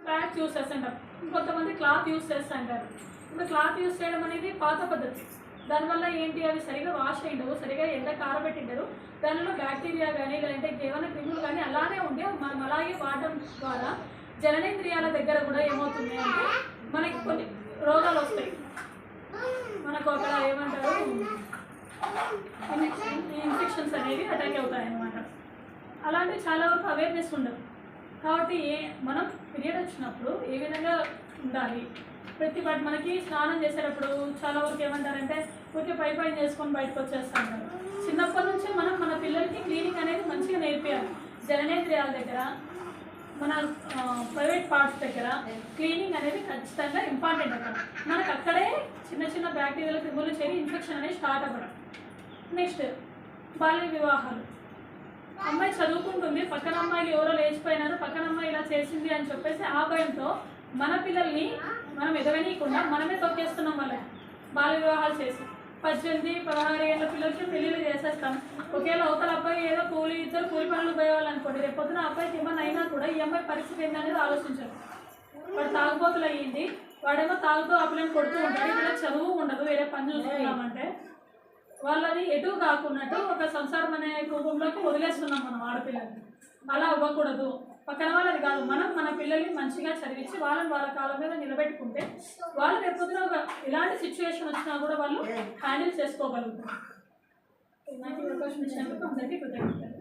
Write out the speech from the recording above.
Pods use చేస్తుంటారు, ఇంకొంతమంది cloth use చేస్తుంటారు. ఇప్పుడు క్లాత్ యూస్ చేయడం అనేది పాత పద్ధతి. దానివల్ల ఏంటి, అవి సరిగా వాష్ అయ్యిండవు, సరిగా ఎండ కారబెట్టిండరు, దానిలో బ్యాక్టీరియా కానీ లేదంటే ఏమైనా క్రిములు కానీ అలానే ఉండి మనం అలాగే వాడడం ద్వారా జననేంద్రియాల దగ్గర కూడా ఏమవుతుంది అంటే మనకి కొన్ని రోగాలు వస్తాయి. మనకు అక్కడ ఏమంటారు ఇన్ఫెక్షన్స్ అనేవి అటాక్ అవుతాయి అన్నమాట. అలాంటి చాలా వరకు అవేర్నెస్ ఉండదు. కాబట్టి మనం పీరియడ్ వచ్చినప్పుడు ఏ విధంగా ఉండాలి, ప్రతి వాటి మనకి స్నానం చేసేటప్పుడు చాలా వరకు ఏమంటారంటే ఊరికే పైన చేసుకొని బయటకు వచ్చేస్తాం కదా. చిన్నప్పటి నుంచే మనం మన పిల్లలకి క్లీనింగ్ అనేది మంచిగా నేర్పియాలి. జననేంద్రియాల దగ్గర, మన ప్రైవేట్ పార్ట్స్ దగ్గర క్లీనింగ్ అనేది ఖచ్చితంగా ఇంపార్టెంట్. అక్కడ మనకు అక్కడే చిన్న చిన్న బ్యాక్టీరియాలు క్రిములు చేరి ఇన్ఫెక్షన్ అనేది స్టార్ట్ అవ్వడం. నెక్స్ట్ బాల్య వివాహాలు. అమ్మాయి చదువుకుంటుంది, పక్కన అమ్మాయిలు ఎవరో లేచిపోయినారు, పక్కన అమ్మాయి ఇలా చేసింది అని చెప్పేసి ఆ భయంతో మన పిల్లల్ని మనం ఎదగనీయకుండా మనమే తొక్కేస్తున్నాం. వాళ్ళకి బాల్య వివాహాలు చేసి 18-16 ఏళ్ళ పిల్లలకి పెళ్ళిళ్ళు చేసేస్తాం. ఒకవేళ అవతల అబ్బాయి ఏదో ఇద్దరు కూలి పనులు పోయేవాళ్ళనుకోండి, రేపు పొద్దున అబ్బాయికి ఏమన్నా అయినా కూడా ఈ అమ్మాయి పరిస్థితి ఏంటనేది ఆలోచించారు. వాడు తాగుబోతులు అయ్యింది, వాడేమో తాగుతూ ఆ పిల్లని కొడుతూ ఉంటాడు, ఇలా చదువు ఉండదు, వేరే పని చూసుకున్నామంటే వాళ్ళని ఎటు కాకున్నట్టు ఒక సంసారం అనే కుటుంబంలోకి వదిలేస్తున్నాం మనం ఆడపిల్లల్ని. అలా అవ్వకూడదు. పక్కన వాళ్ళది కాదు, మనం మన పిల్లల్ని మంచిగా చదివించి వాళ్ళని వాళ్ళ కాళ్ళ మీద నిలబెట్టుకుంటే వాళ్ళు రేపొద్దున ఒక ఎలాంటి సిచ్యువేషన్ వచ్చినా కూడా వాళ్ళు హ్యాండిల్ చేసుకోగలుగుతారు. నాకు అవకాశం ఇచ్చినందుకు అందరికీ కృతజ్ఞతలు.